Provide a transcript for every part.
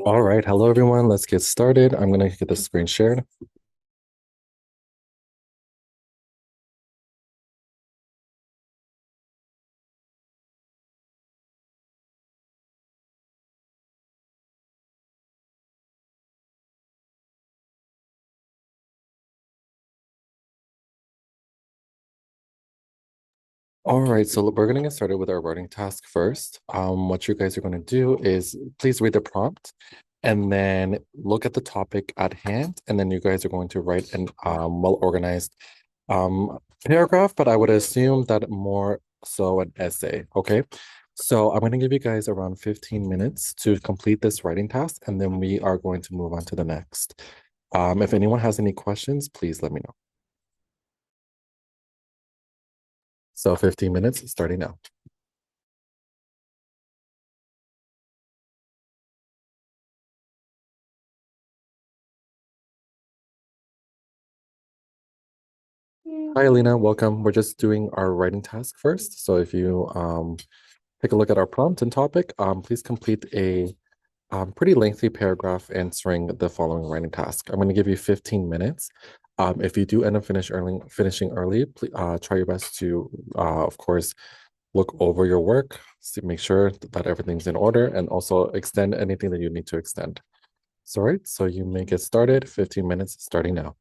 All right, hello everyone. Let's get started. I'm gonna get the screen shared. All right, so we're gonna get started with our writing task first. What you guys are gonna do is please read the prompt and then look at the topic at hand, and then you guys are going to write an well-organized paragraph, but I would assume that more so an essay. Okay, so I'm gonna give you guys around 15 minutes to complete this writing task, and then we are going to move on to the next. If anyone has any questions, please let me know. So 15 minutes starting now. Hi, Alina. Welcome. We're just doing our writing task first. So if you take a look at our prompt and topic, please complete a pretty lengthy paragraph answering the following writing task. I'm going to give you 15 minutes. If you do end up finishing early, please, try your best to, of course, look over your work, make sure that everything's in order, and also extend anything that you need to extend. So, all right, so you may get started. 15 minutes starting now.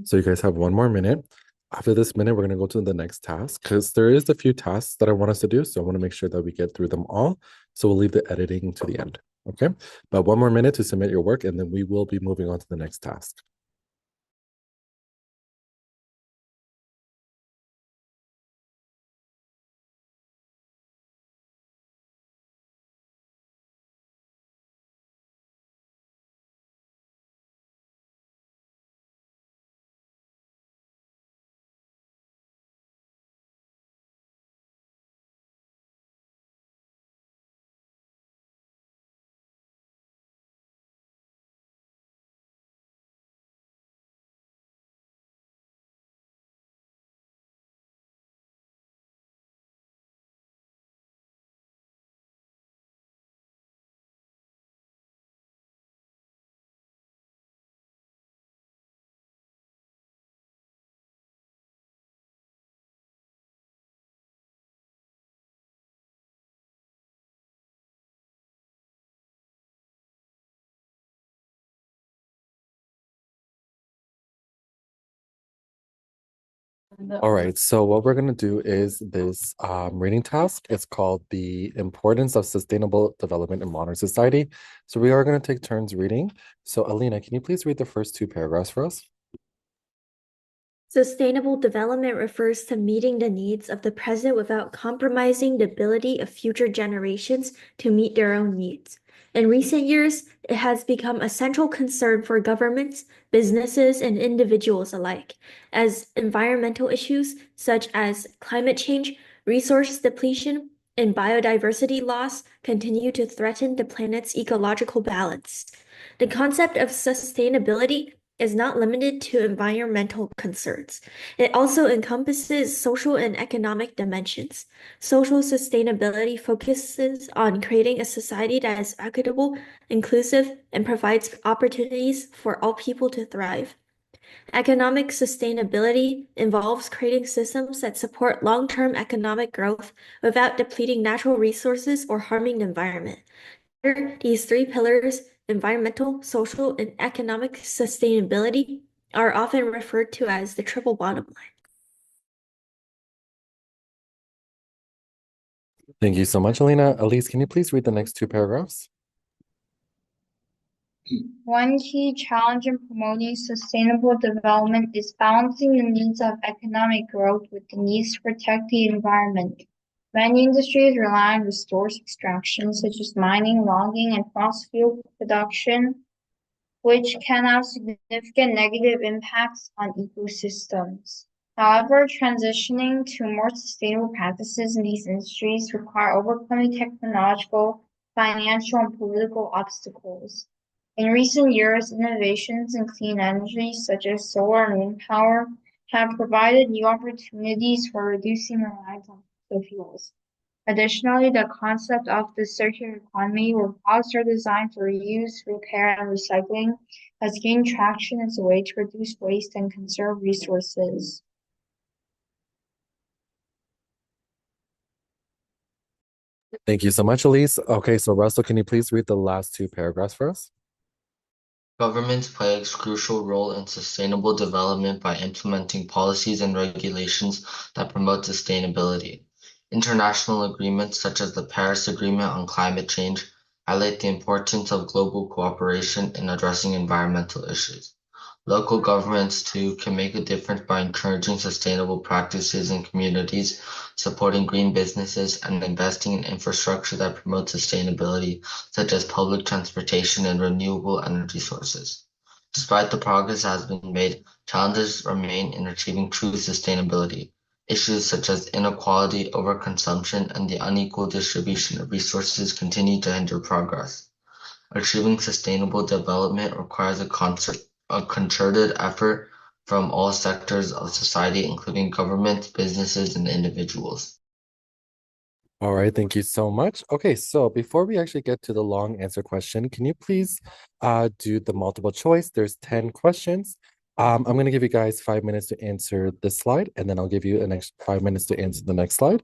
So you guys have one more minute. After this minute, we're going to go to the next task because there is a few tasks that I want us to do. So I want to make sure that we get through them all. So we'll leave the editing to the end. Okay. But one more minute to submit your work, and then we will be moving on to the next task. All right, so what we're going to do is this reading task. It's called The Importance of Sustainable Development in Modern Society. So we are going to take turns reading. So Alina, can you please read the first two paragraphs for us? Sustainable development refers to meeting the needs of the present without compromising the ability of future generations to meet their own needs. In recent years, it has become a central concern for governments, businesses, and individuals alike, as environmental issues such as climate change, resource depletion, and biodiversity loss continue to threaten the planet's ecological balance. The concept of sustainability is not limited to environmental concerns. It also encompasses social and economic dimensions. Social sustainability focuses on creating a society that is equitable, inclusive, and provides opportunities for all people to thrive. Economic sustainability involves creating systems that support long-term economic growth without depleting natural resources or harming the environment. These three pillars, environmental, social, and economic sustainability, are often referred to as the triple bottom line. Thank you so much, Alina. Elise, can you please read the next two paragraphs? One key challenge in promoting sustainable development is balancing the needs of economic growth with the needs to protect the environment. Many industries rely on resource extraction, such as mining, logging, and fossil fuel production, which can have significant negative impacts on ecosystems. However, transitioning to more sustainable practices in these industries require overcoming technological, financial, and political obstacles. In recent years, innovations in clean energy, such as solar and wind power, have provided new opportunities for reducing reliance on fossil fuels. Additionally, the concept of the circular economy, where products are designed for reuse, repair, and recycling, has gained traction as a way to reduce waste and conserve resources. Thank you so much, Elise. Okay, so Russell, can you please read the last two paragraphs for us? Governments play a crucial role in sustainable development by implementing policies and regulations that promote sustainability. International agreements such as the Paris Agreement on Climate Change highlight the importance of global cooperation in addressing environmental issues. Local governments, too, can make a difference by encouraging sustainable practices in communities, supporting green businesses, and investing in infrastructure that promotes sustainability, such as public transportation and renewable energy sources. Despite the progress that has been made, challenges remain in achieving true sustainability. Issues such as inequality, overconsumption, and the unequal distribution of resources continue to hinder progress. Achieving sustainable development requires a concerted effort from all sectors of society, including governments, businesses, and individuals. All right, thank you so much. Okay, so before we actually get to the long answer question, can you please do the multiple choice? There's 10 questions. I'm going to give you guys 5 minutes to answer this slide, and then I'll give you an extra 5 minutes to answer the next slide.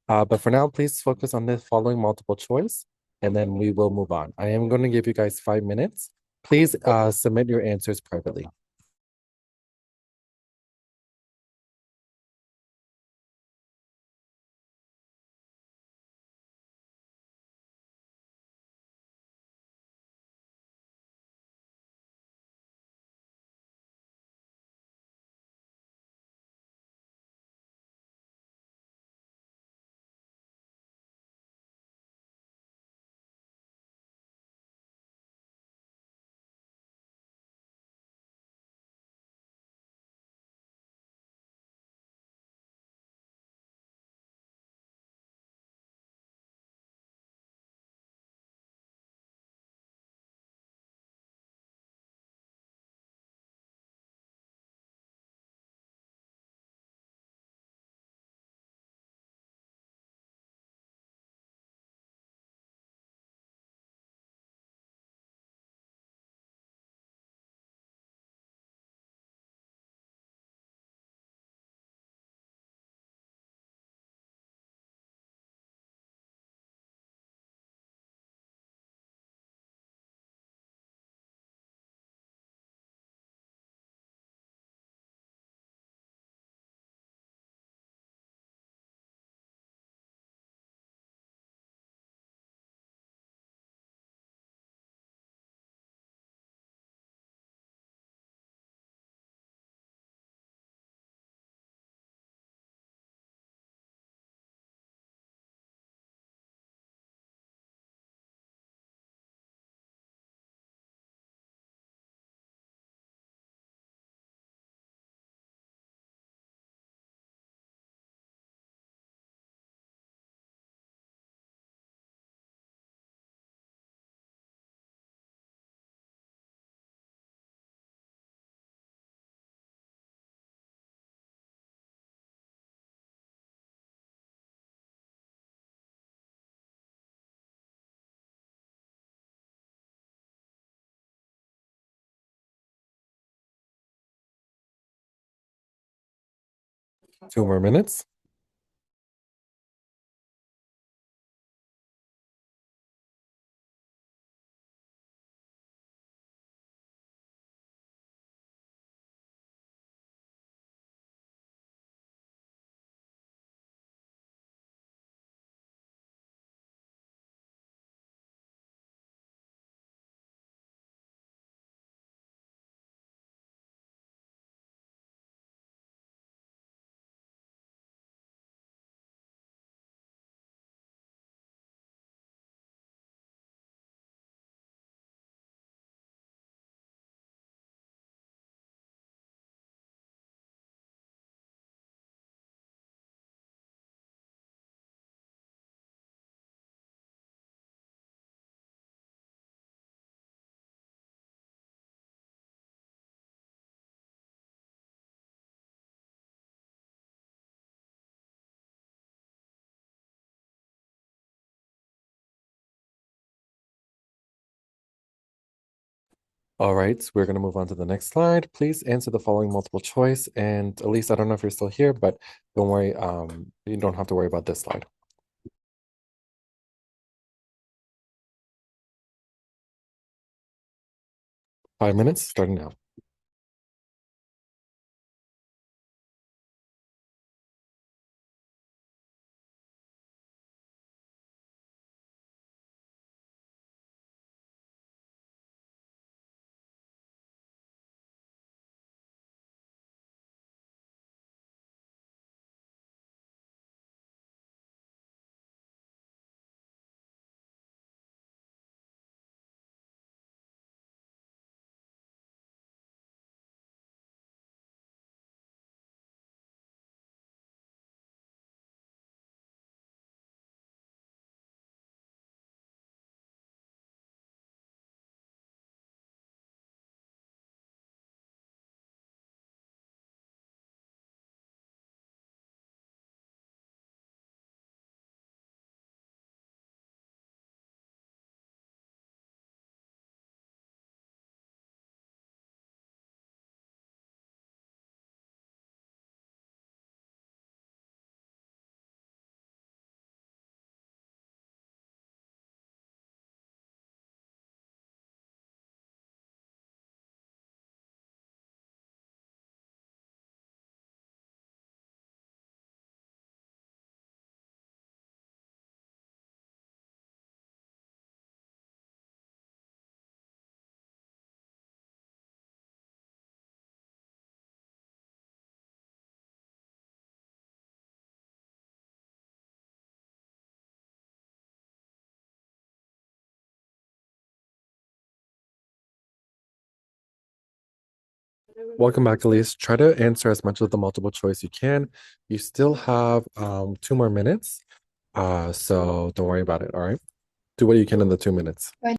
But for now, please focus on the following multiple choice, and then we will move on. I am going to give you guys 5 minutes. Please submit your answers privately. 2 more minutes. All right, we're going to move on to the next slide. Please answer the following multiple choice. And Elise, I don't know if you're still here, but don't worry. You don't have to worry about this slide. Five minutes starting now. Welcome back, Elise. Try to answer as much of the multiple choice you can. You still have 2 more minutes. So don't worry about it. All right. Do what you can in the 2 minutes. Right.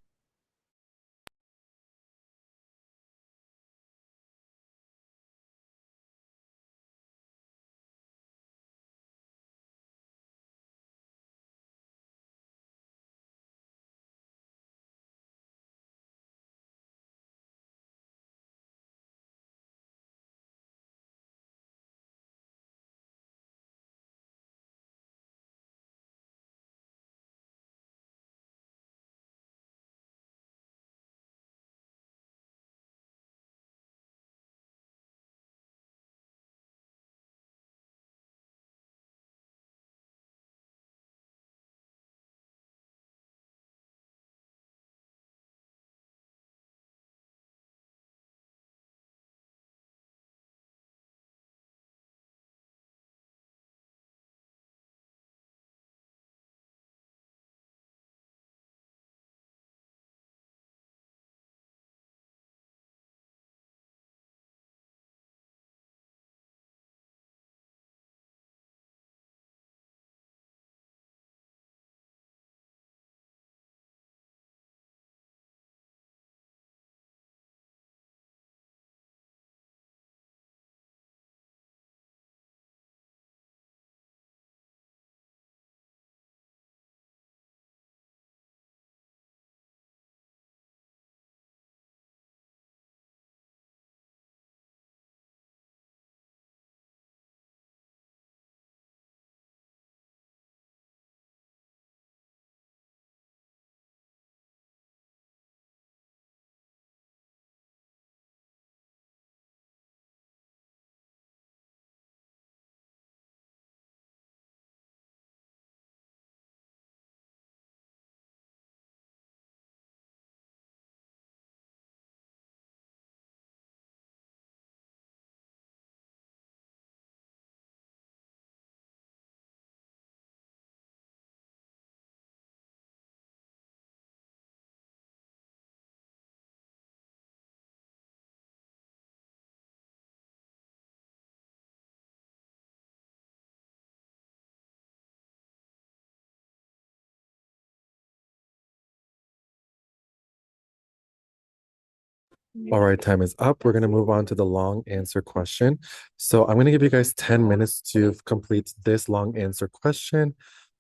All right, time is up. We're going to move on to the long answer question. So I'm going to give you guys 10 minutes to complete this long answer question.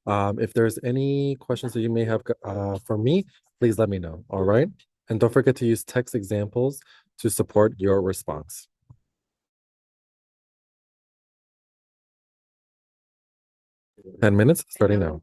If there's any questions that you may have for me, please let me know. All right. And don't forget to use text examples to support your response. 10 minutes starting now.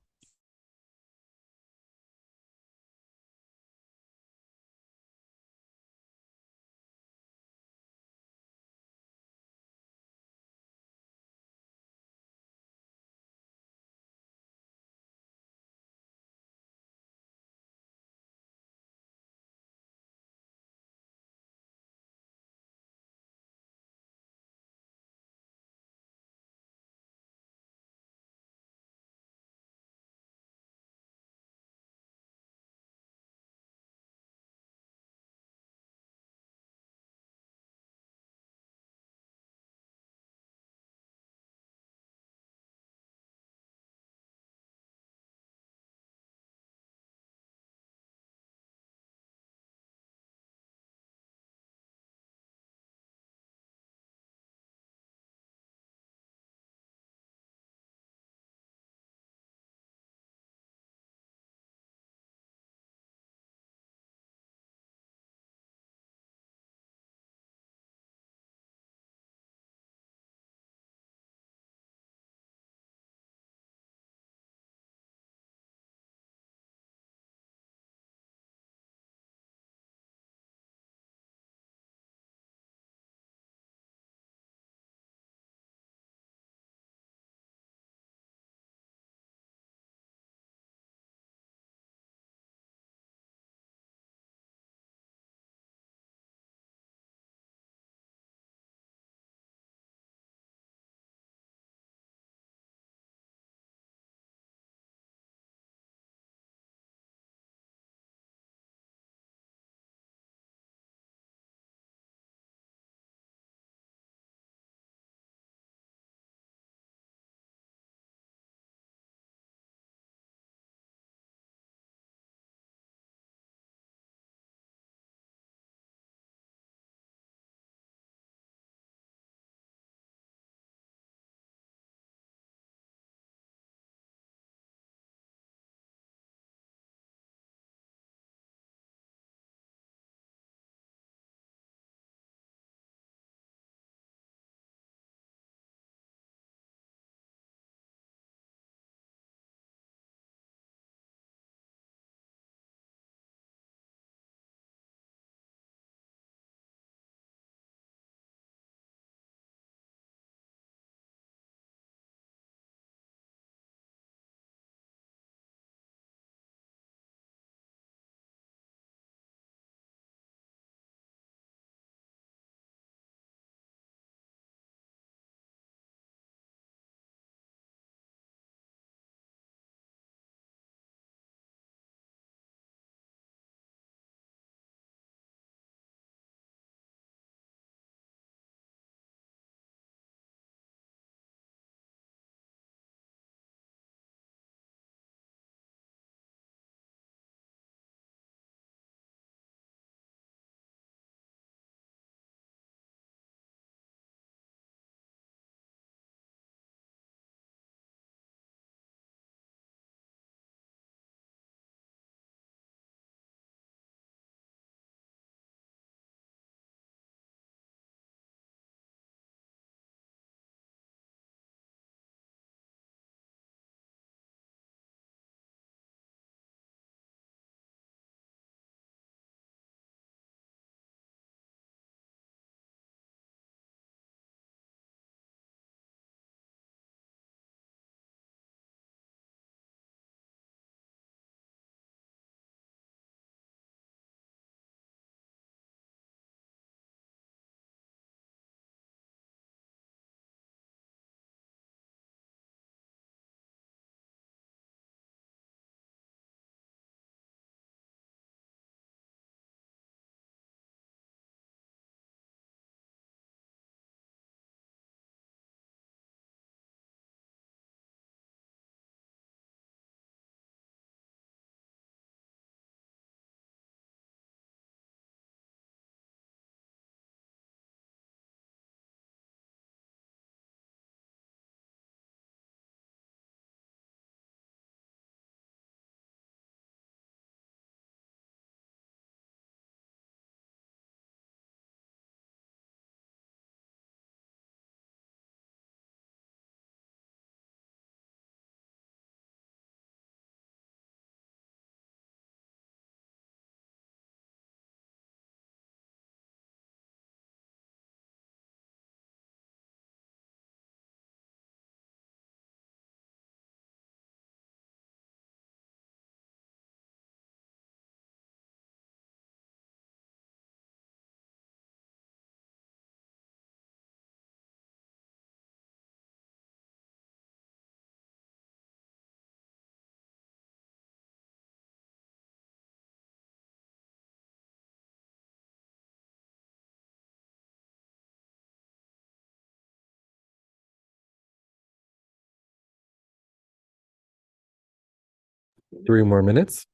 3 more minutes.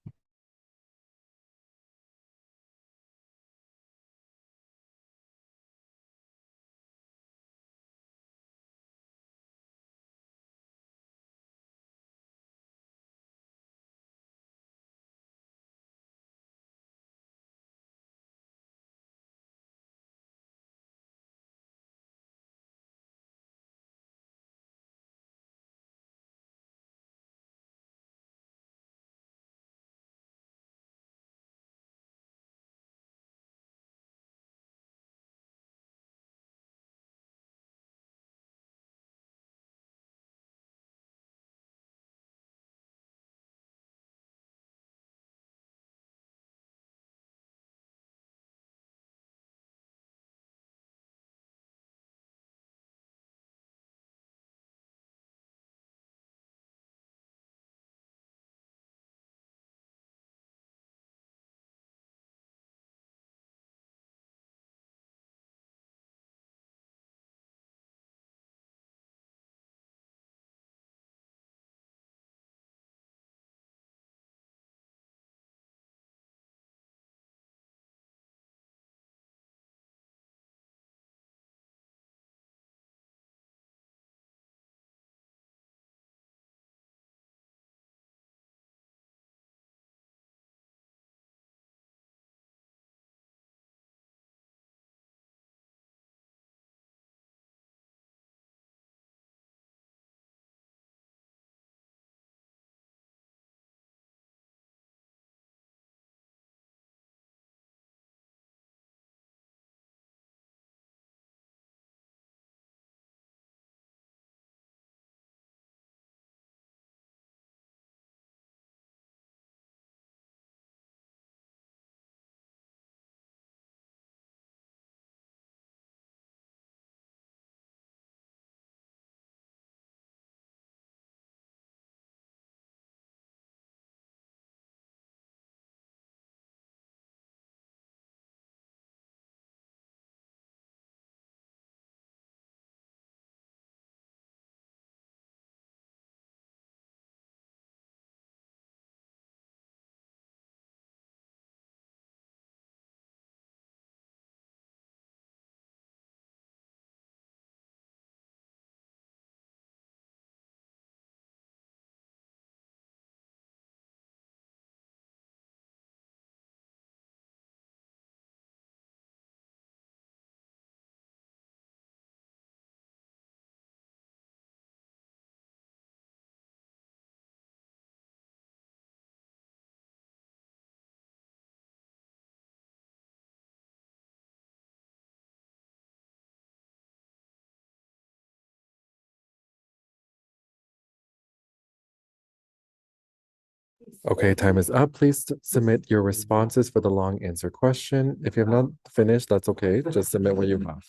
Okay, time is up. Please submit your responses for the long answer question. If you have not finished, that's okay. Just submit what you have.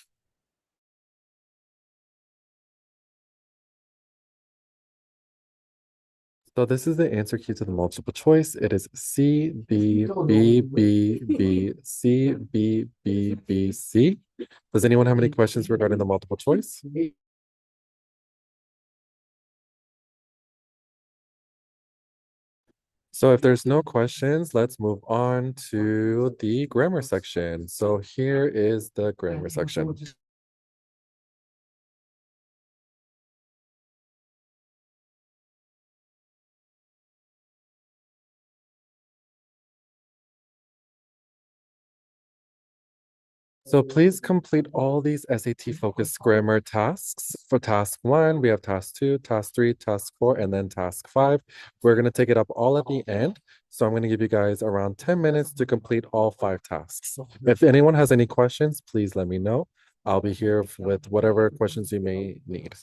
So this is the answer key to the multiple choice. It is C, B, B, B, B, C, B, B, B, C. Does anyone have any questions regarding the multiple choice? So if there's no questions, let's move on to the grammar section. So here is the grammar section. So please complete all these SAT focused grammar tasks. For task 1, we have task 2, task 3, task 4, and then task 5. We're going to take it up all at the end. So I'm going to give you guys around 10 minutes to complete all 5 tasks. If anyone has any questions, please let me know. I'll be here with whatever questions you may need.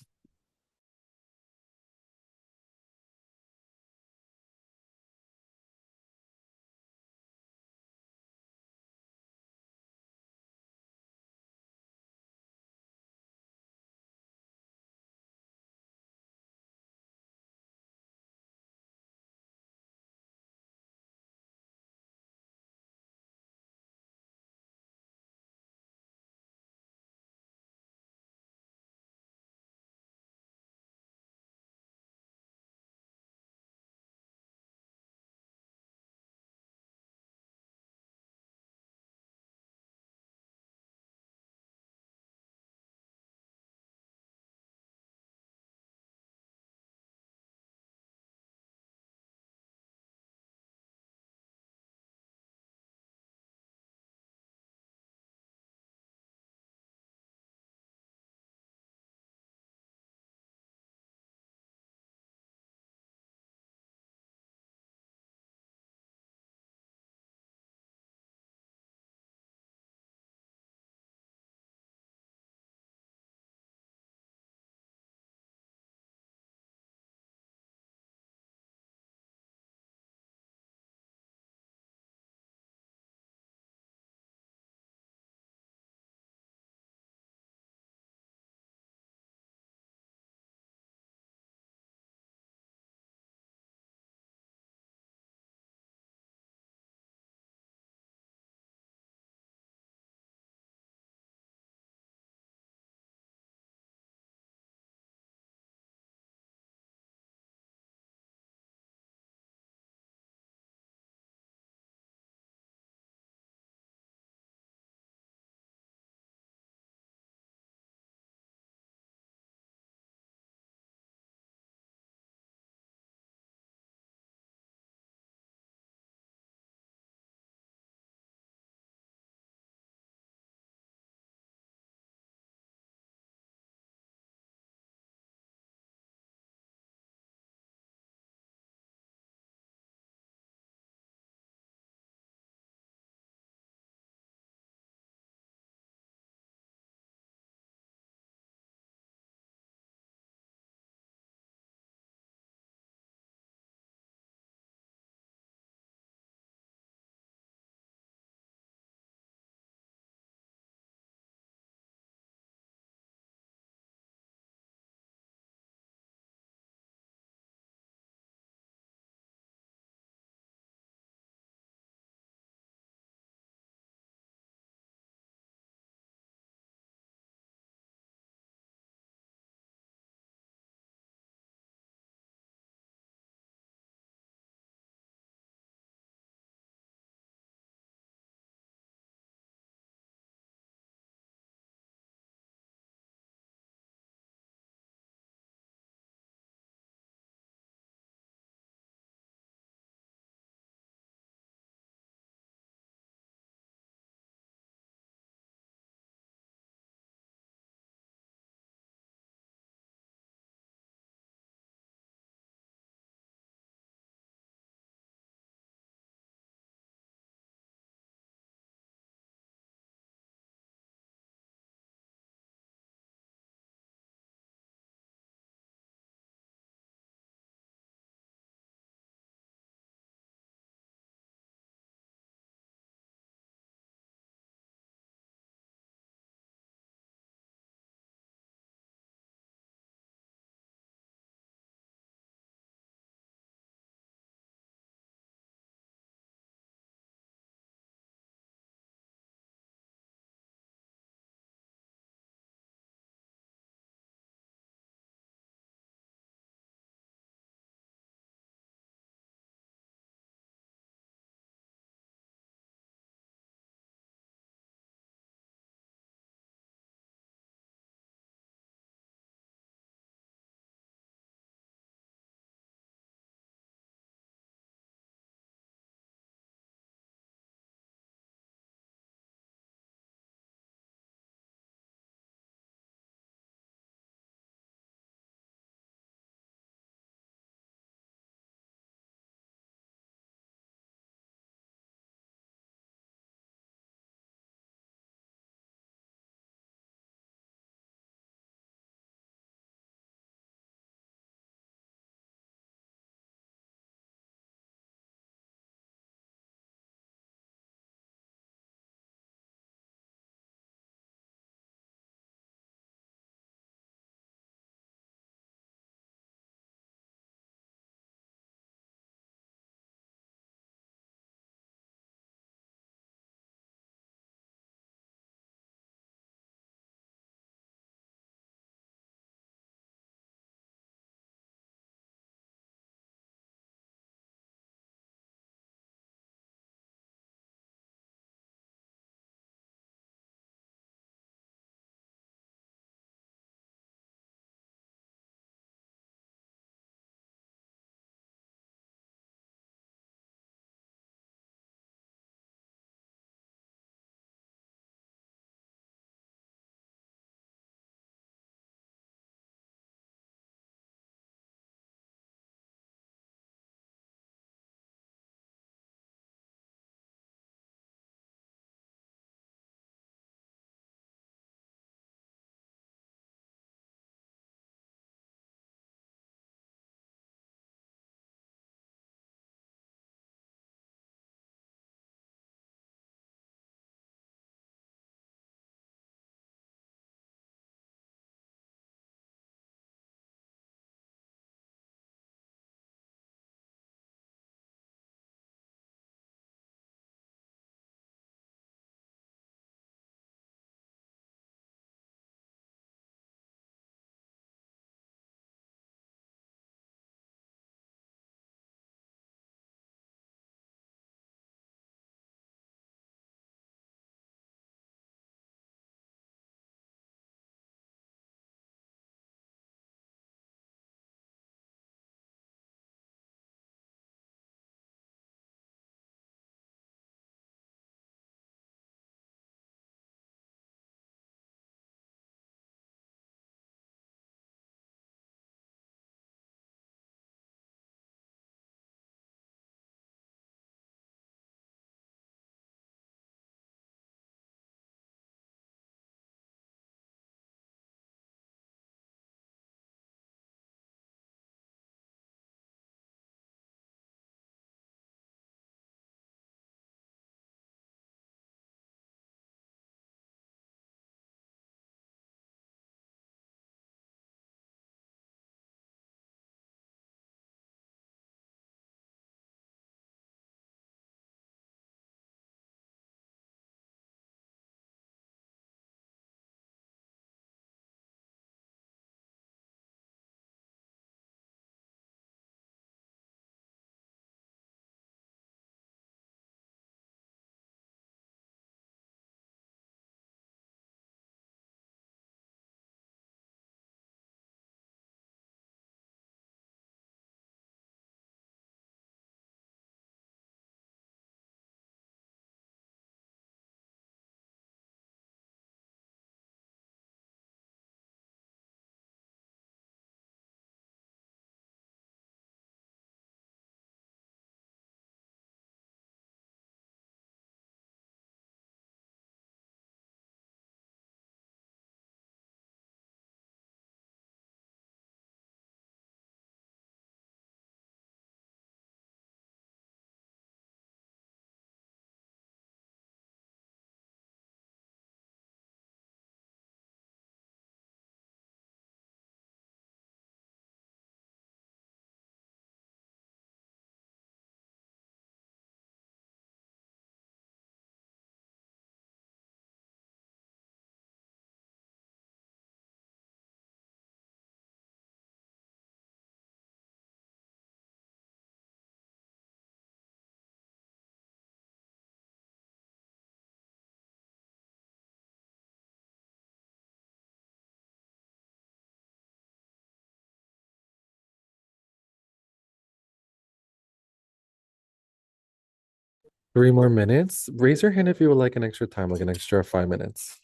3 more minutes. Raise your hand if you would like an extra time, like an extra 5 minutes.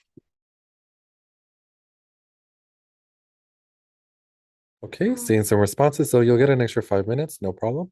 Okay, seeing some responses, so you'll get an extra 5 minutes, no problem.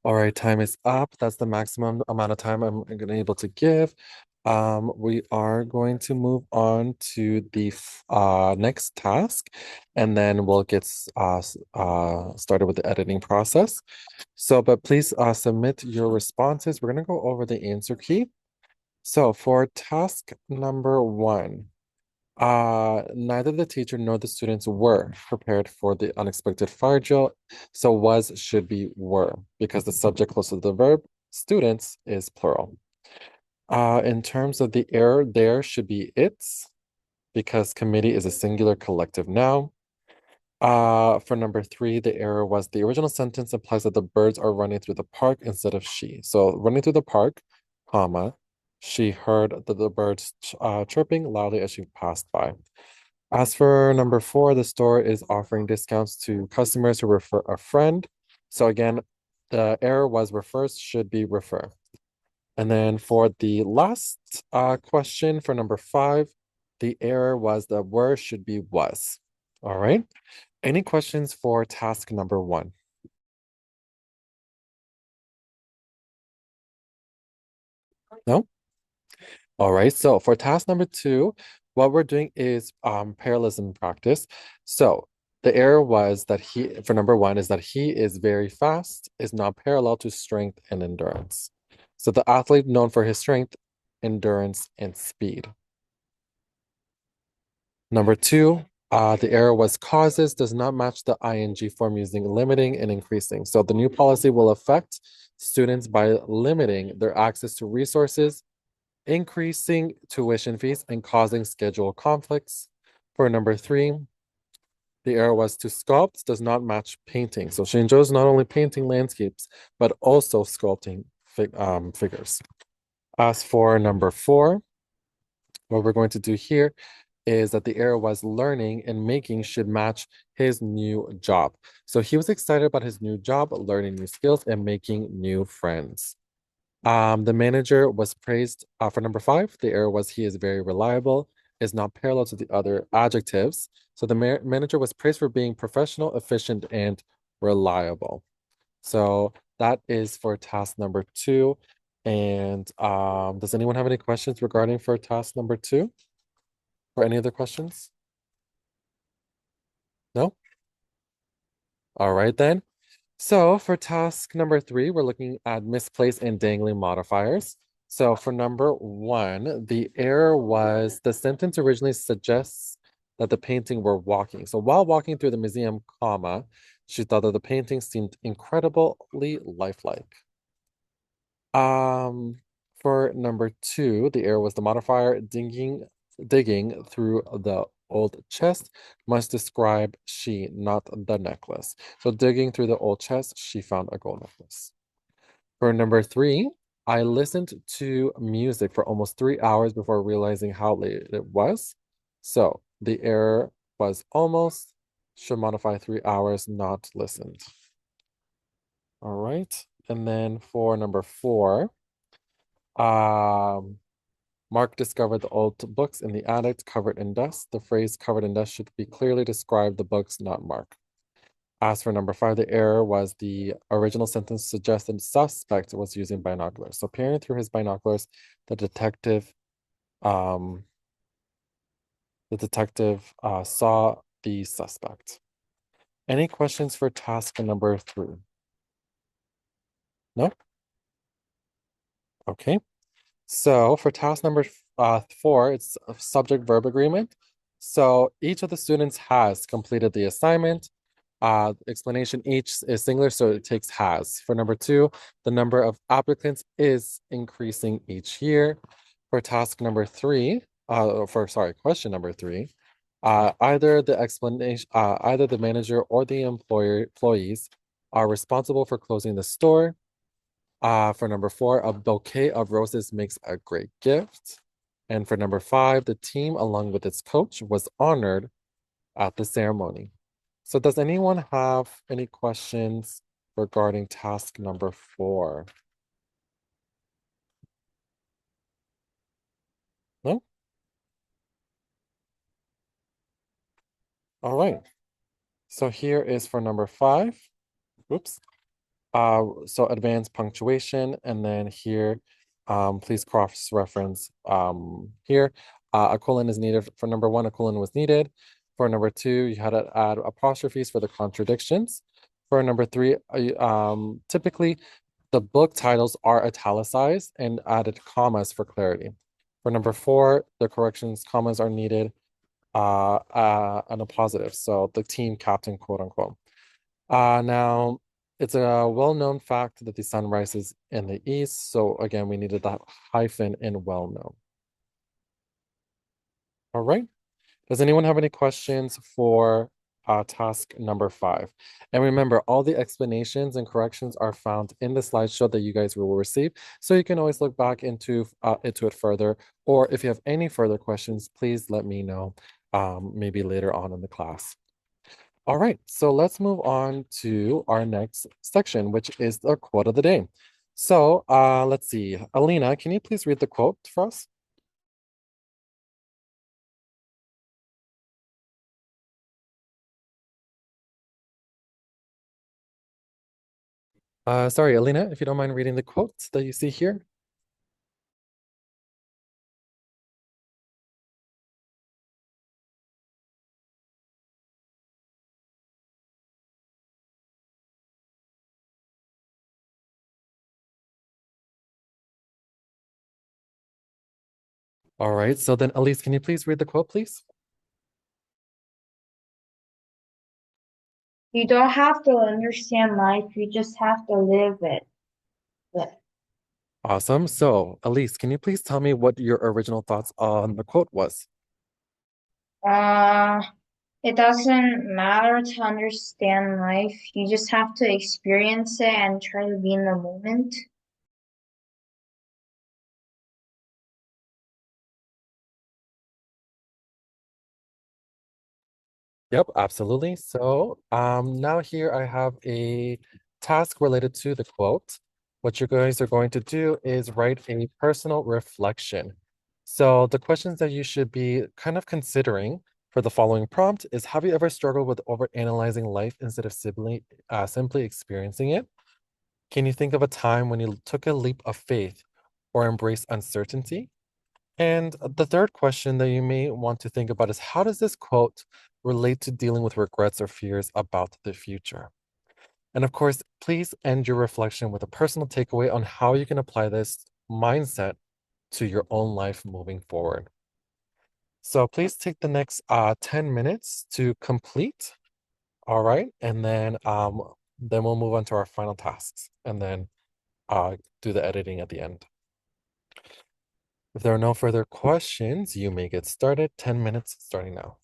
All right, time is up. That's the maximum amount of time I'm gonna able to give. We are going to move on to the next task, and then we'll get started with the editing process. So, but please submit your responses. We're gonna go over the answer key. So for task number one, neither the teacher nor the students were prepared for the unexpected fire drill. So was should be were because the subject close to the verb students is plural. In terms of the error, there should be its because committee is a singular collective noun. For number three, the error was the original sentence implies that the birds are running through the park instead of she. So running through the park, comma, she heard the birds chirping loudly as she passed by. As for number four, the store is offering discounts to customers who refer a friend. So again, the error was refers should be refer. And then for the last question for number five, the error was the word should be was. All right. Any questions for task number one? No? All right. So for task number two, what we're doing is parallelism practice. So the error was that for number one, is that he is very fast, is not parallel to strength and endurance. So the athlete known for his strength, endurance, and speed. Number two, the error was causes does not match the ing form using limiting and increasing. So the new policy will affect students by limiting their access to resources, increasing tuition fees, and causing schedule conflicts. For number three, the error was to sculpt does not match painting. So she enjoys not only painting landscapes, but also sculpting figures. As for number four, what we're going to do here is that the error was learning and making should match his new job. So he was excited about his new job, learning new skills, and making new friends. The manager was praised for number five. The error was he is very reliable, is not parallel to the other adjectives. So the manager was praised for being professional, efficient, and reliable. So that is for task number two. And does anyone have any questions regarding for task number two? Or any other questions? No? All right then. So for task number three, we're looking at misplaced and dangling modifiers. So for number one, the error was the sentence originally suggests that the painting were walking. So while walking through the museum, comma, she thought that the painting seemed incredibly lifelike. Um, for number two, the error was the modifier digging through the old chest must describe she, not the necklace. So digging through the old chest, she found a gold necklace. For number three, I listened to music for almost 3 hours before realizing how late it was. So the error was almost, should modify 3 hours, not listened. All right. And then for number four, Mark discovered the old books in the attic covered in dust. The phrase covered in dust should be clearly describe the books, not Mark. As for number five, the error was the original sentence suggested suspect was using binoculars. So peering through his binoculars, the detective um saw the suspect. Any questions for task number three? No? Okay. So for task number four, it's a subject-verb agreement. So each of the students has completed the assignment. Explanation each is singular, so it takes has. For number two, the number of applicants is increasing each year. For task number three, question number three, either the manager or the employees are responsible for closing the store. For number four, a bouquet of roses makes a great gift. And for number five, the team, along with its coach, was honored at the ceremony. So does anyone have any questions regarding task number four? No? All right. So here is for number five. Oops. So advanced punctuation, and then here, please cross-reference here. A colon is needed for number one, a colon was needed. For number two, you had to add apostrophes for the contradictions. For number three, typically the book titles are italicized and added commas for clarity. For number four, the corrections commas are needed and a positive. So the team captain, quote unquote. Now, it's a well-known fact that the sun rises in the east. So again, we needed that hyphen in well-known. All right. Does anyone have any questions for task number 5? And remember, all the explanations and corrections are found in the slideshow that you guys will receive. So you can always look back into it further. Or if you have any further questions, please let me know maybe later on in the class. All right, so let's move on to our next section, which is the quote of the day. So let's see. Alina, can you please read the quote for us? Sorry, Alina, if you don't mind reading the quotes that you see here. All right, so then Elise, can you please read the quote, please? You don't have to understand life, you just have to live it. Awesome. So Elise, can you please tell me what your original thoughts on the quote was? Uh, it doesn't matter to understand life, you just have to experience it and try to be in the moment. Yep, absolutely. So now here I have a task related to the quote. What you guys are going to do is write a personal reflection. So the questions that you should be kind of considering for the following prompt is, have you ever struggled with overanalyzing life instead of simply experiencing it? Can you think of a time when you took a leap of faith or embraced uncertainty? And the third question that you may want to think about is, how does this quote relate to dealing with regrets or fears about the future? And of course, please end your reflection with a personal takeaway on how you can apply this mindset to your own life moving forward. So please take the next 10 minutes to complete. All right. And then we'll move on to our final tasks and then do the editing at the end. If there are no further questions, you may get started. 10 minutes starting now.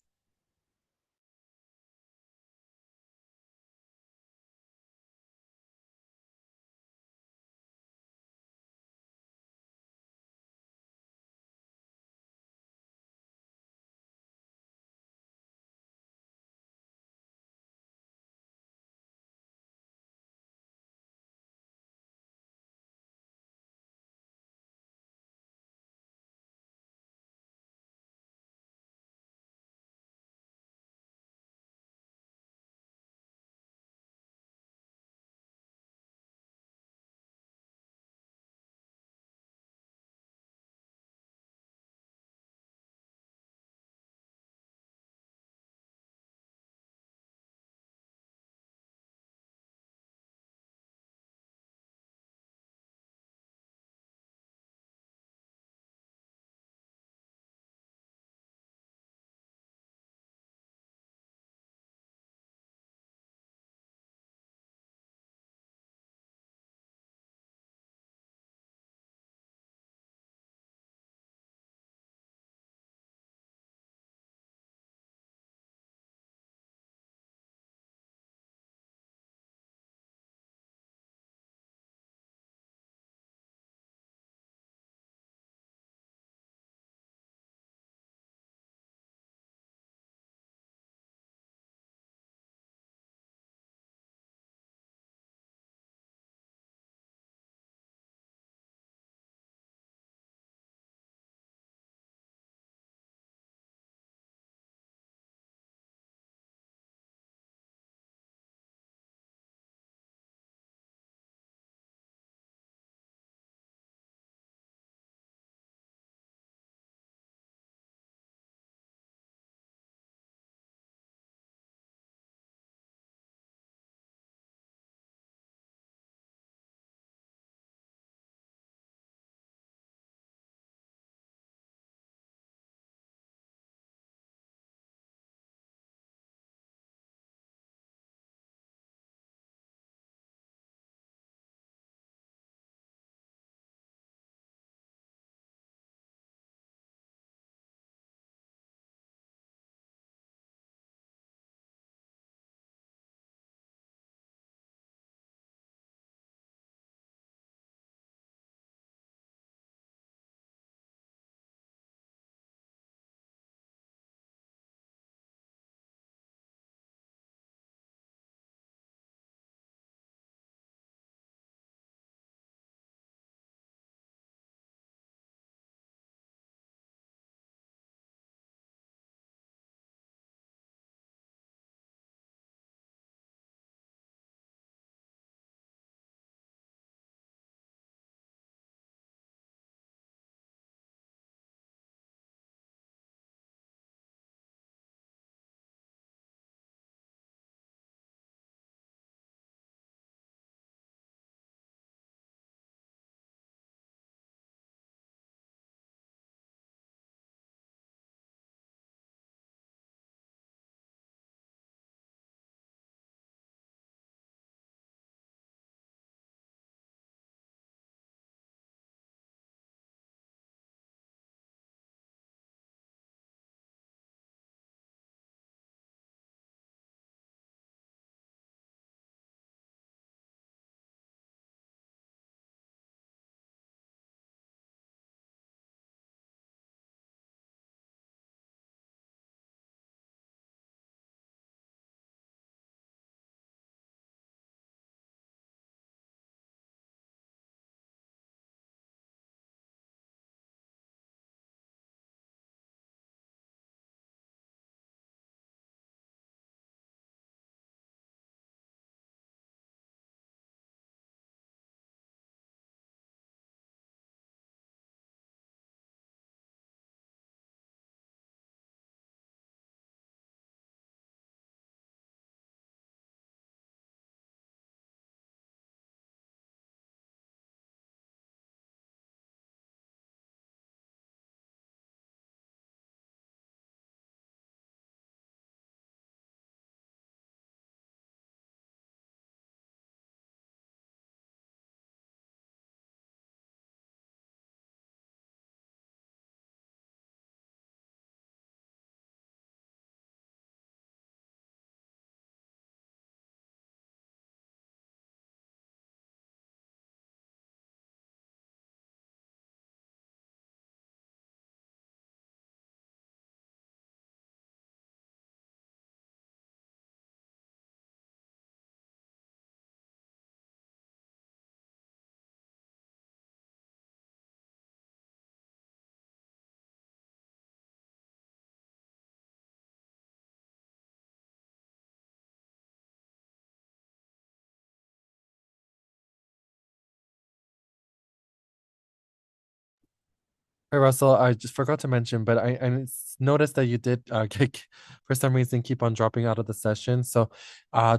Hey Russell, I just forgot to mention, but I noticed that you did for some reason keep on dropping out of the session. So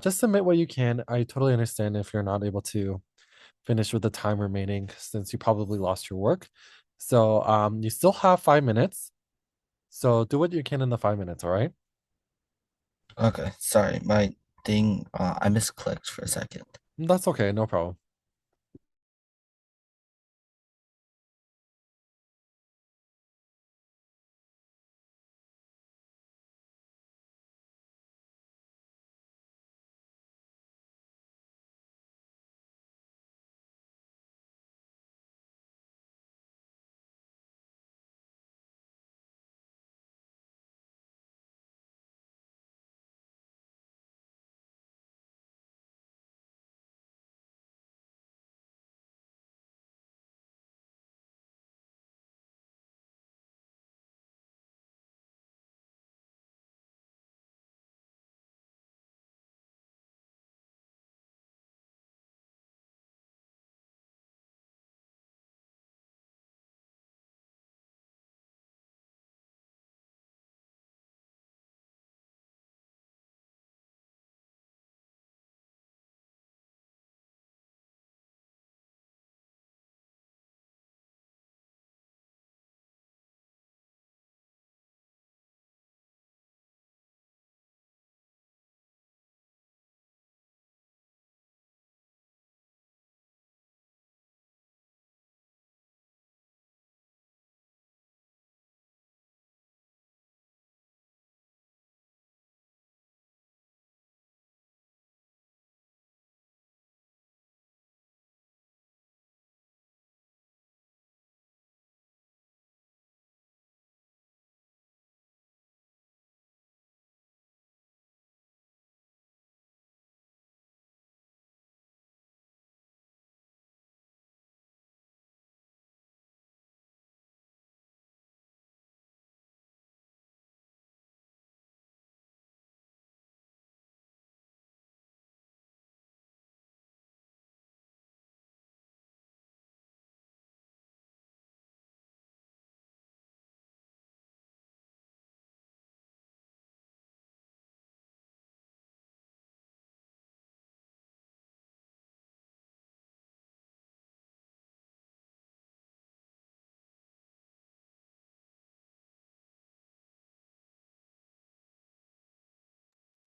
just submit what you can. I totally understand if you're not able to finish with the time remaining since you probably lost your work. So you still have 5 minutes. So do what you can in the 5 minutes, all right? Okay, sorry, my thing, I misclicked for a second. That's okay, no problem.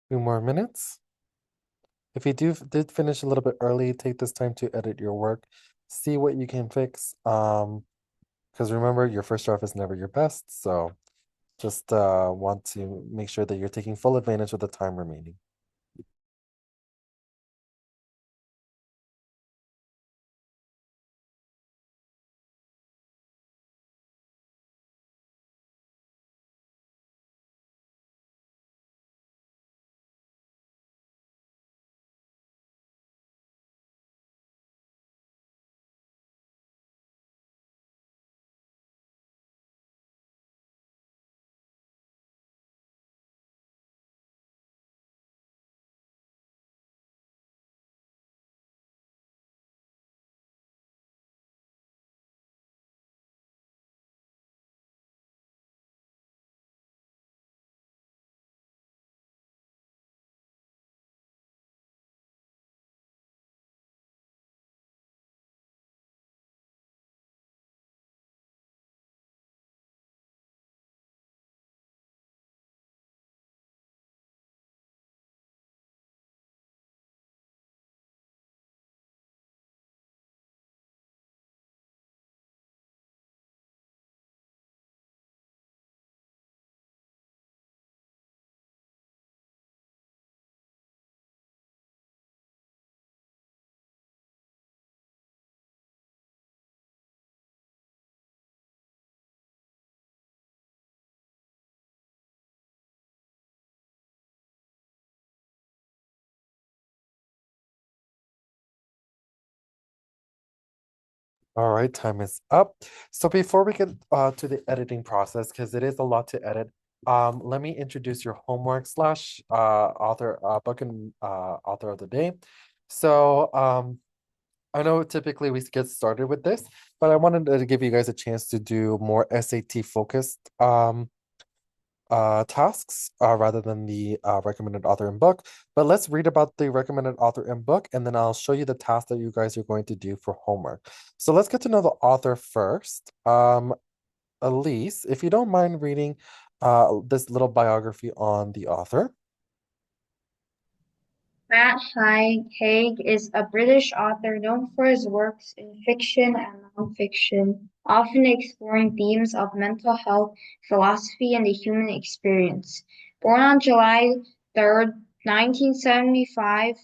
Two more minutes. If you did finish a little bit early, take this time to edit your work, see what you can fix. Because remember, your first draft is never your best. So just want to make sure that you're taking full advantage of the time remaining. All right, time is up. So before we get to the editing process, because it is a lot to edit, let me introduce your homework slash author book and author of the day. So I know typically we get started with this, but I wanted to give you guys a chance to do more SAT focused tasks rather than the recommended author and book. But let's read about the recommended author and book, and then I'll show you the task that you guys are going to do for homework. So let's get to know the author first. Elise, if you don't mind reading this little biography on the author. Matt Haig is a British author known for his works in fiction and nonfiction, often exploring themes of mental health, philosophy, and the human experience. Born on July 3rd, 1975,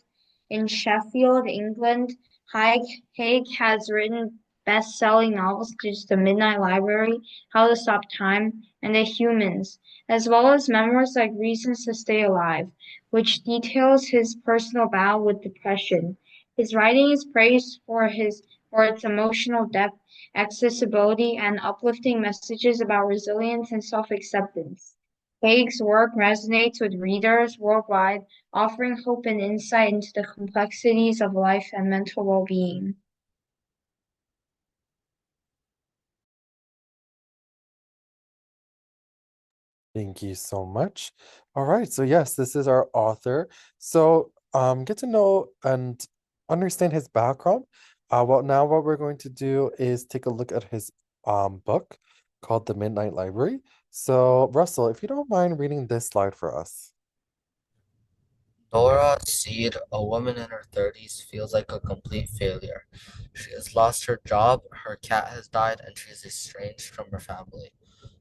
in Sheffield, England, Haig has written best-selling novels such as The Midnight Library, How to Stop Time, and The Humans, as well as memoirs like Reasons to Stay Alive, which details his personal battle with depression. His writing is praised for its emotional depth, accessibility, and uplifting messages about resilience and self-acceptance. Haig's work resonates with readers worldwide, offering hope and insight into the complexities of life and mental well-being. Thank you so much. All right, so yes, this is our author. So get to know and understand his background. Now what we're going to do is take a look at his book called The Midnight Library. So Russell, if you don't mind reading this slide for us. Nora Seed, a woman in her 30s, feels like a complete failure. She has lost her job, her cat has died, and she is estranged from her family.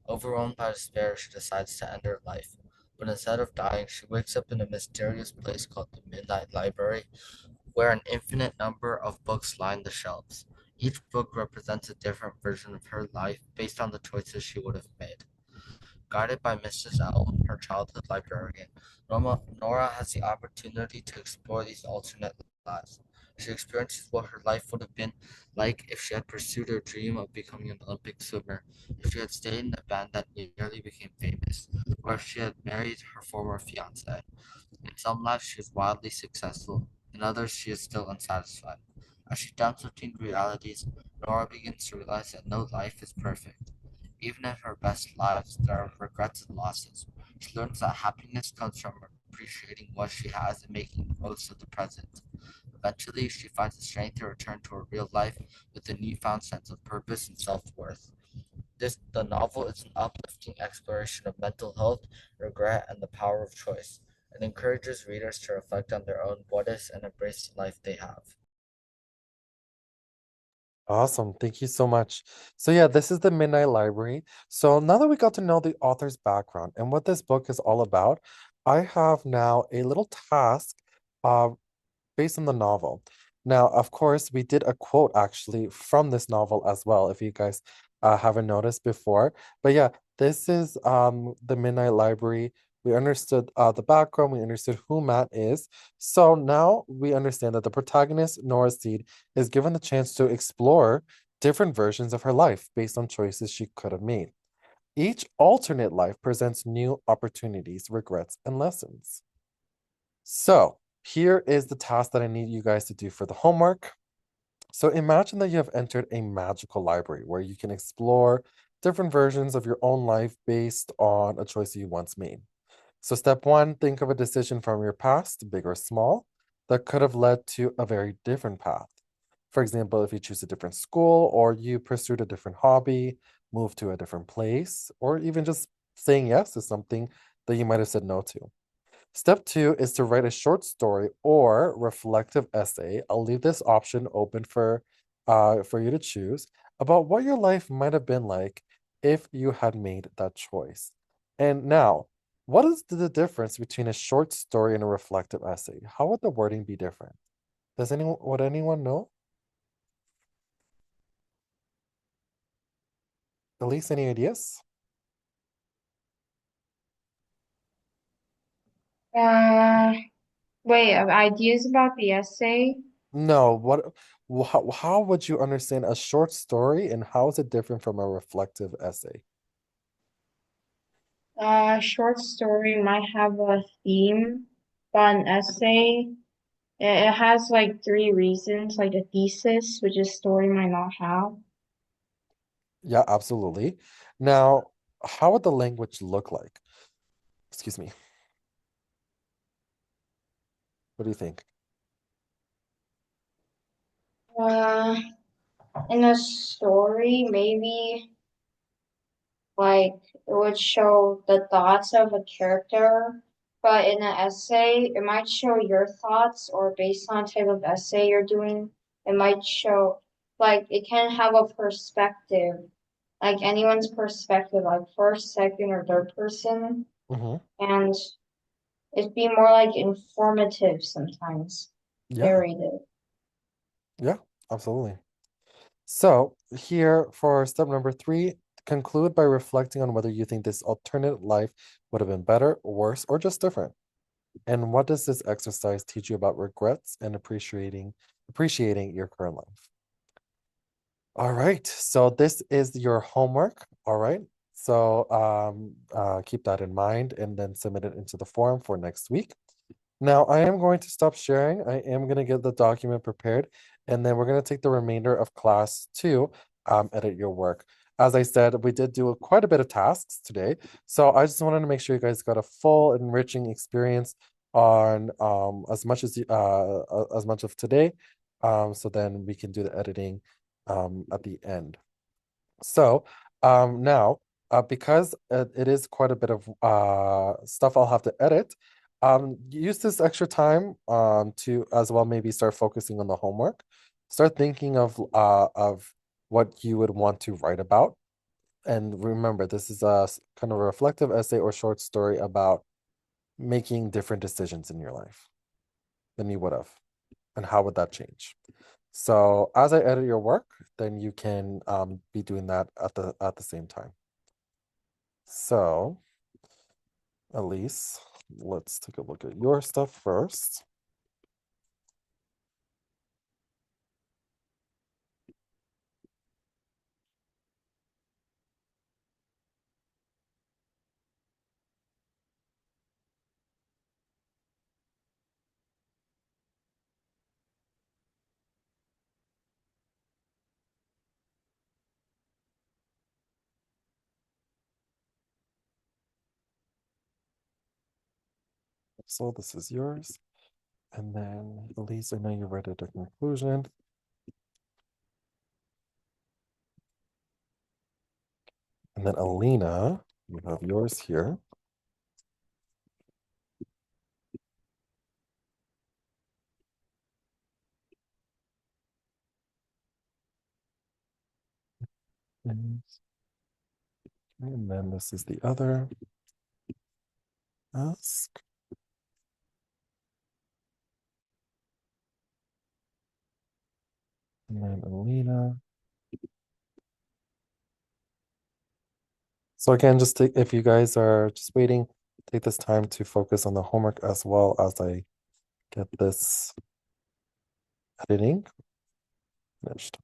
Overwhelmed by despair, she decides to end her life. But instead of dying, she wakes up in a mysterious place called the Midnight Library, where an infinite number of books line the shelves. Each book represents a different version of her life based on the choices she would have made. Guided by Mrs. L, her childhood librarian, Nora has the opportunity to explore these alternate lives. She experiences what her life would have been like if she had pursued her dream of becoming an Olympic swimmer, if she had stayed in a band that nearly became famous, or if she had married her former fiance. In some lives she is wildly successful, in others she is still unsatisfied. As she jumps between realities, Nora begins to realize that no life is perfect. Even in her best lives, there are regrets and losses. She learns that happiness comes from appreciating what she has and making the most of the present. Eventually, she finds the strength to return to her real life with a newfound sense of purpose and self-worth. The novel is an uplifting exploration of mental health, regret, and the power of choice. It encourages readers to reflect on their own what ifs and embrace the life they have. Awesome. Thank you so much. So yeah, this is the Midnight Library. So now that we got to know the author's background and what this book is all about, I have now a little task uh, based on the novel. Now, of course, we did a quote actually from this novel as well, if you guys haven't noticed before. But yeah, this is the Midnight Library. We understood the background, we understood who Matt is. So now we understand that the protagonist, Nora Seed, is given the chance to explore different versions of her life based on choices she could have made. Each alternate life presents new opportunities, regrets, and lessons. So here is the task that I need you guys to do for the homework. So imagine that you have entered a magical library where you can explore different versions of your own life based on a choice you once made. So step one, think of a decision from your past, big or small, that could have led to a very different path. For example, if you choose a different school or you pursued a different hobby, moved to a different place, or even just saying yes to something that you might have said no to. Step two is to write a short story or reflective essay. I'll leave this option open for you to choose about what your life might have been like if you had made that choice. And now, what is the difference between a short story and a reflective essay? How would the wording be different? Would anyone know? At least any ideas? Uh, Wait, ideas about the essay? No, how would you understand a short story and how is it different from a reflective essay? Short story might have a theme, but an essay It has like three reasons, like the thesis, which a story might not have. Yeah, absolutely. Now, how would the language look like? Excuse me. What do you think? Uh, in a story, maybe like it would show the thoughts of a character, but in an essay, it might show your thoughts, or based on type of essay you're doing, it might show like it can have a perspective, like anyone's perspective, like first, second, or third person, Mm-hmm. and it'd be more like informative sometimes, Yeah, narrative. yeah, absolutely. So here for step number 3, conclude by reflecting on whether you think this alternate life would have been better, worse, or just different. And what does this exercise teach you about regrets and appreciating your current life? All right, so this is your homework. All right, so keep that in mind and then submit it into the form for next week. Now I am going to stop sharing. I am going to get the document prepared, and then we're going to take the remainder of class to edit your work. As I said, we did do quite a bit of tasks today, so I just wanted to make sure you guys got a full enriching experience on as much of today, so then we can do the editing at the end. So now, because it is quite a bit of stuff I'll have to edit, use this extra time to as well maybe start focusing on the homework. Start thinking of what you would want to write about. And remember, this is a kind of a reflective essay or short story about making different decisions in your life than you would have. And how would that change? So as I edit your work, then you can be doing that at the same time. So, Elise, let's take a look at your stuff first. So this is yours. And then Elise, I know you read it a conclusion. And then Alina, you have yours here. And then this is the other ask. And then Alina. So again, just take, if you guys are just waiting, take this time to focus on the homework as well as I get this editing finished.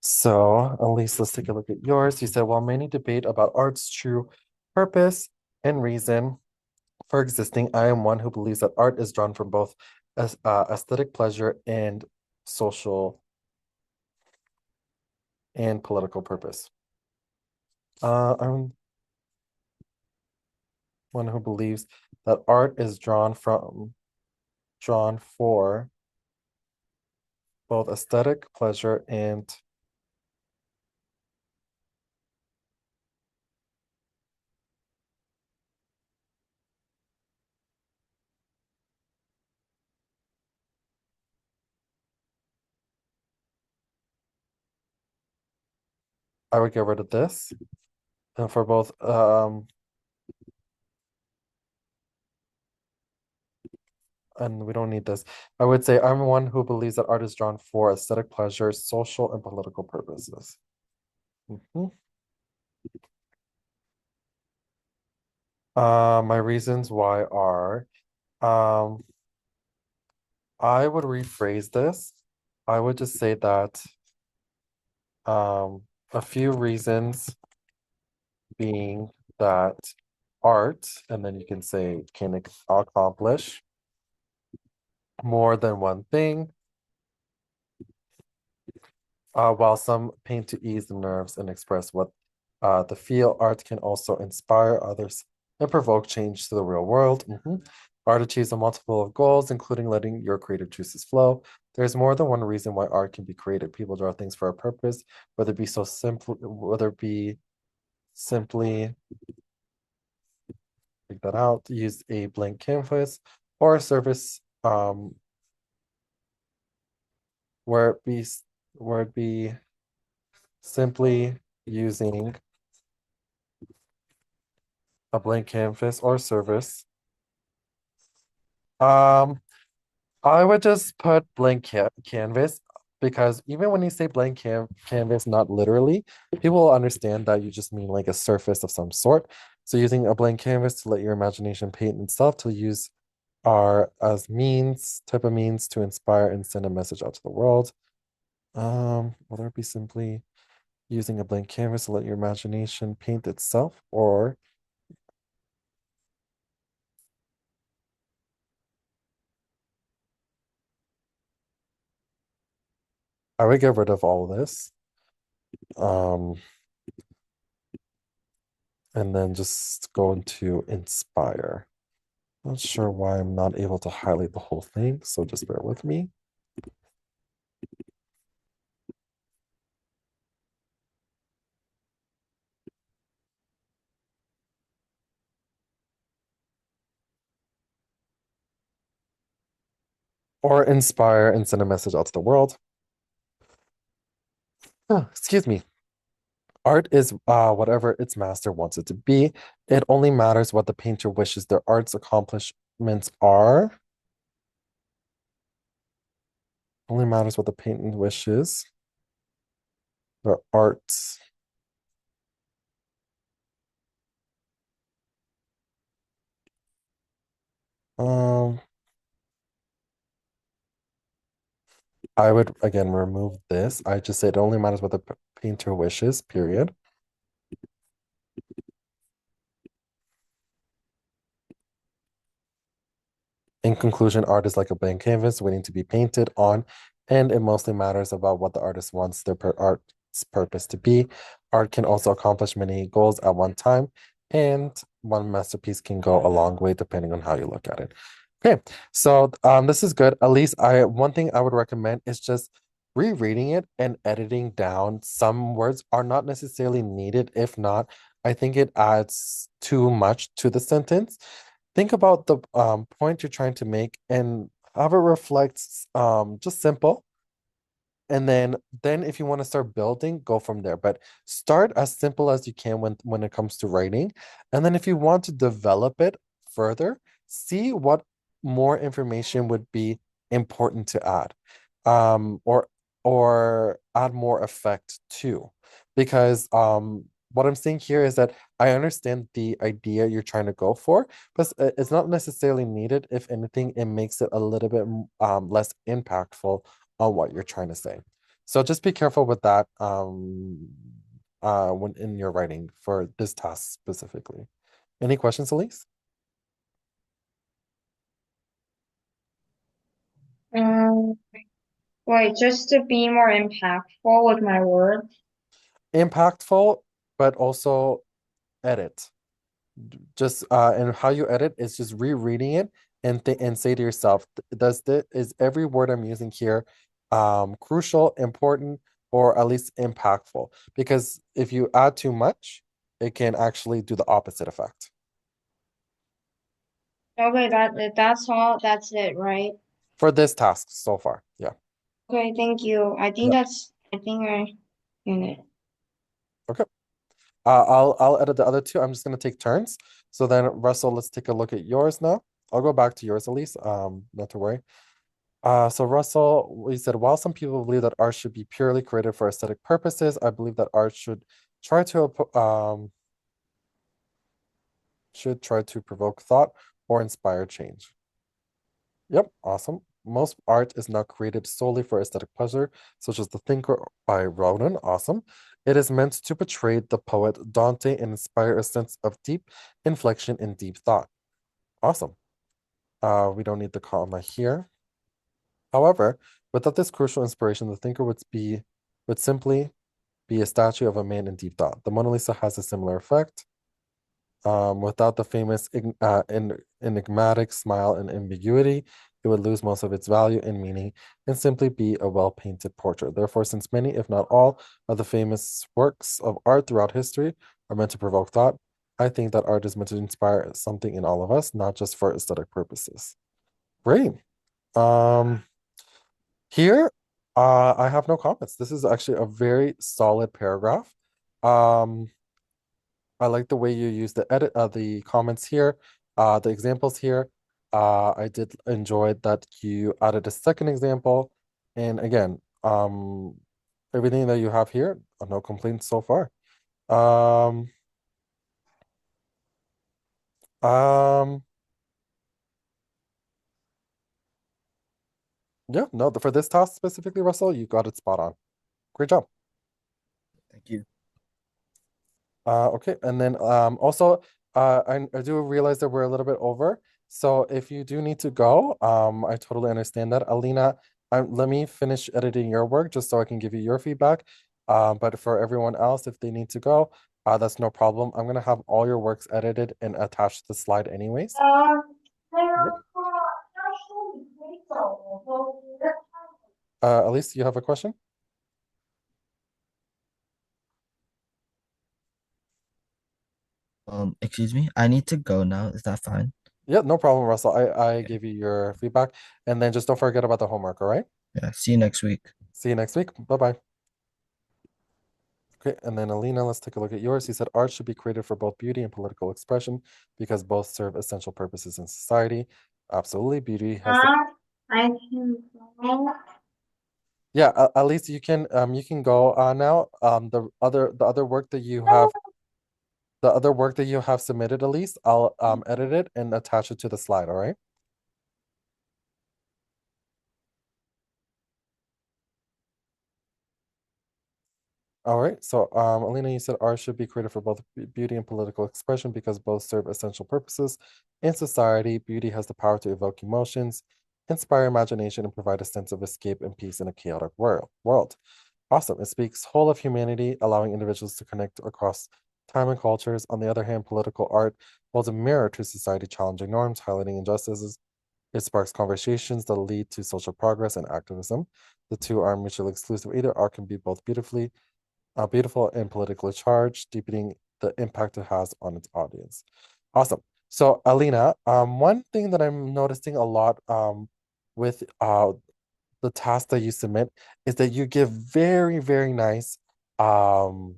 So, Elise, let's take a look at yours. You said, while many debate about art's true purpose and reason for existing, I am one who believes that art is drawn from both aesthetic pleasure and social and political purpose. I'm one who believes that art is drawn for both aesthetic pleasure and I would get rid of this. And for both and we don't need this. I would say I'm one who believes that art is drawn for aesthetic pleasure, social and political purposes. Mhm. My reasons why are, um, I would rephrase this. I would just say that a few reasons being that art, and then you can say can accomplish more than one thing. While some paint to ease the nerves and express what the feel, art can also inspire others and provoke change to the real world. Art achieves a multiple of goals, including letting your creative juices flow. There's more than one reason why art can be created. People draw things for a purpose, whether it be simply take that out, use a blank canvas, or a service where it be simply using a blank canvas or service. I would just put blank canvas, because even when you say blank canvas, not literally, people will understand that you just mean like a surface of some sort. So using a blank canvas to let your imagination paint itself, to use are as type of means to inspire and send a message out to the world. Whether it be simply using a blank canvas to let your imagination paint itself, or I would get rid of all of this. And then just go into inspire. Not sure why I'm not able to highlight the whole thing, so just bear with me. Or inspire and send a message out to the world. Oh, excuse me. Art is whatever its master wants it to be. It only matters what the painter wishes their art's accomplishments are. Only matters what the painter wishes their arts. Um, I would again remove this. I just said it only matters what the painter wishes, period. In conclusion, art is like a blank canvas waiting to be painted on, and it mostly matters about what the artist wants their art's purpose to be. Art can also accomplish many goals at one time, and one masterpiece can go a long way depending on how you look at it. Okay, so this is good. At least one thing I would recommend is just rereading it and editing down. Some words are not necessarily needed. If not, I think it adds too much to the sentence. Think about the point you're trying to make and have it reflects just simple. And then if you want to start building, go from there. But start as simple as you can when it comes to writing. And then if you want to develop it further, see what more information would be important to add. Or add more effect too. Because what I'm saying here is that I understand the idea you're trying to go for, but it's not necessarily needed. If anything, it makes it a little bit less impactful on what you're trying to say. So just be careful with that when in your writing for this task specifically. Any questions, Elise? Um, Wait, just to be more impactful with my words. Impactful, but also edit. Just and how you edit is just rereading it and say to yourself, is every word I'm using here crucial, important, or at least impactful? Because if you add too much, it can actually do the opposite effect. Okay, that's all. That's it, right? For this task so far. Yeah. Okay, thank you. Yeah. I think I get it. Okay. I'll edit the other two. I'm just gonna take turns. So then Russell, let's take a look at yours now. I'll go back to yours, Elise. Not to worry. So Russell, we said, while some people believe that art should be purely created for aesthetic purposes, I believe that art try to try to provoke thought or inspire change. Yep, awesome. Most art is not created solely for aesthetic pleasure, such as The Thinker by Rodin. Awesome. It is meant to portray the poet Dante and inspire a sense of deep inflection and deep thought. Awesome. We don't need the comma here. However, without this crucial inspiration, the thinker would simply be a statue of a man in deep thought. The Mona Lisa has a similar effect. Without the famous enigmatic smile and ambiguity, it would lose most of its value and meaning and simply be a well-painted portrait. Therefore, since many, if not all, of the famous works of art throughout history are meant to provoke thought, I think that art is meant to inspire something in all of us, not just for aesthetic purposes. Great. Um, Here, I have no comments. This is actually a very solid paragraph. Um, I like the way you use the comments here, the examples here. I did enjoy that you added a second example. And again, everything that you have here, no complaints so far. Um, um, yeah, no, for this task specifically, Russell, you got it spot on. Great job. Thank you. Okay, and then also I do realize that we're a little bit over. So if you do need to go, I totally understand that. Alina, let me finish editing your work just so I can give you your feedback. But for everyone else, if they need to go, that's no problem. I'm gonna have all your works edited and attached to the slide anyways. Yep. Elise, you have a question? Excuse me. I need to go now. Is that fine? Yeah, no problem, Russell. I gave you your feedback. And then just don't forget about the homework, all right? Yeah. See you next week. See you next week. Bye-bye. Okay, and then Alina, let's take a look at yours. You said art should be created for both beauty and political expression because both serve essential purposes in society. Absolutely, beauty has the I can go. yeah. At least you can go now. The other work that you have the other work that you have submitted, at least I'll edit it and attach it to the slide. All right. All right. So, Alina, you said art should be created for both beauty and political expression because both serve essential purposes. In society, beauty has the power to evoke emotions, inspire imagination, and provide a sense of escape and peace in a chaotic world. Awesome. It speaks whole of humanity, allowing individuals to connect across time and cultures. On the other hand, political art holds a mirror to society, challenging norms, highlighting injustices. It sparks conversations that lead to social progress and activism. The two are mutually exclusive. Either art can be both beautiful and politically charged, deepening the impact it has on its audience. Awesome. So, Alina, one thing that I'm noticing a lot with the task that you submit is that you give very, very nice um,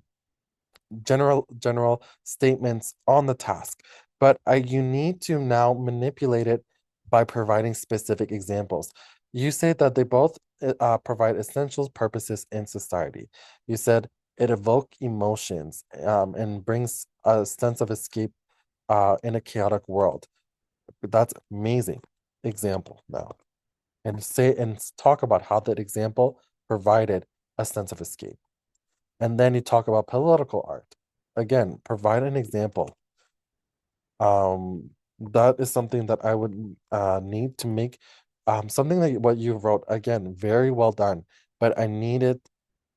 general statements on the task, but you need to now manipulate it by providing specific examples. You say that they both provide essential purposes in society. You said it evoke emotions and brings a sense of escape in a chaotic world. That's amazing example now. And talk about how that example provided a sense of escape. And then you talk about political art. Again, provide an example. That is something that I would need to make something like what you wrote. Again, very well done, but I need it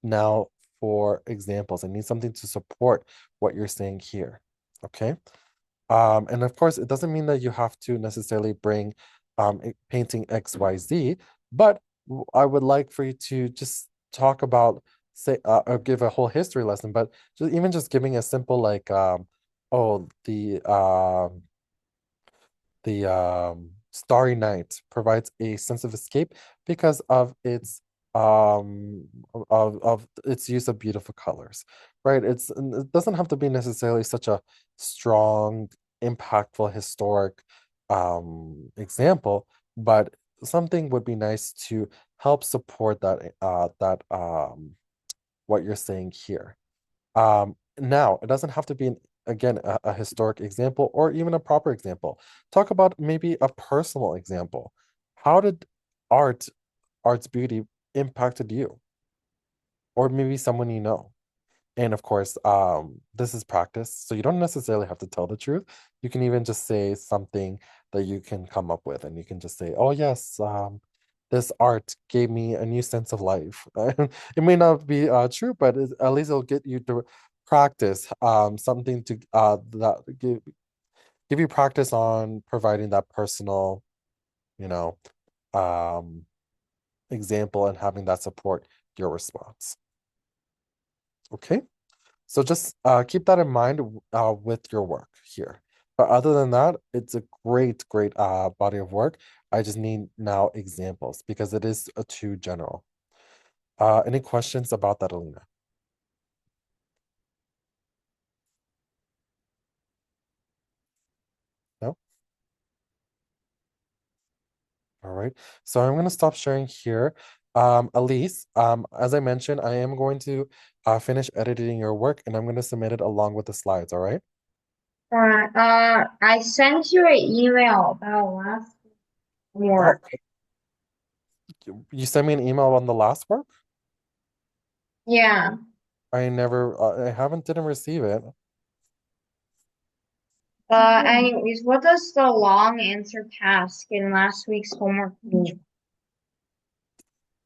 now for examples. I need something to support what you're saying here. Okay. And of course, it doesn't mean that you have to necessarily bring painting XYZ, but I would like for you to just talk about, say, or give a whole history lesson, but just giving a simple like, oh, the Starry Night provides a sense of escape because of its of its use of beautiful colors, right? It doesn't have to be necessarily such a strong, impactful, historic example, but something would be nice to help support that what you're saying here. Now, it doesn't have to be again a historic example or even a proper example. Talk about maybe a personal example. How did art, art's beauty impacted you? Or maybe someone you know. And of course, this is practice, so you don't necessarily have to tell the truth. You can even just say something that you can come up with, and you can just say, "Oh yes, this art gave me a new sense of life." It may not be true, but at least it'll get you to practice something to that give you practice on providing that personal, you know, um, example and having that support your response. Okay. So just keep that in mind with your work here. But other than that, it's a great body of work. I just need now examples because it is too general. Any questions about that, Alina? No? All right. So I'm going to stop sharing here. Elise, as I mentioned, I am going to finish editing your work and I'm going to submit it along with the slides, all right? I sent you an email about last Oh, work. you sent me an email on the last work? Yeah. I didn't receive it. Anyways, what does the long answer task in last week's homework mean?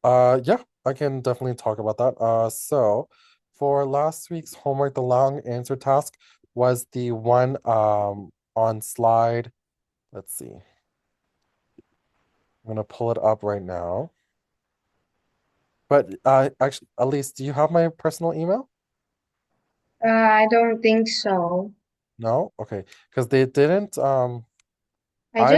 Yeah, I can definitely talk about that. So for last week's homework, the long answer task was the one on slide. Let's see. I'm gonna pull it up right now. But actually, Elise, do you have my personal email? I don't think so. No? Okay. Because they didn't I just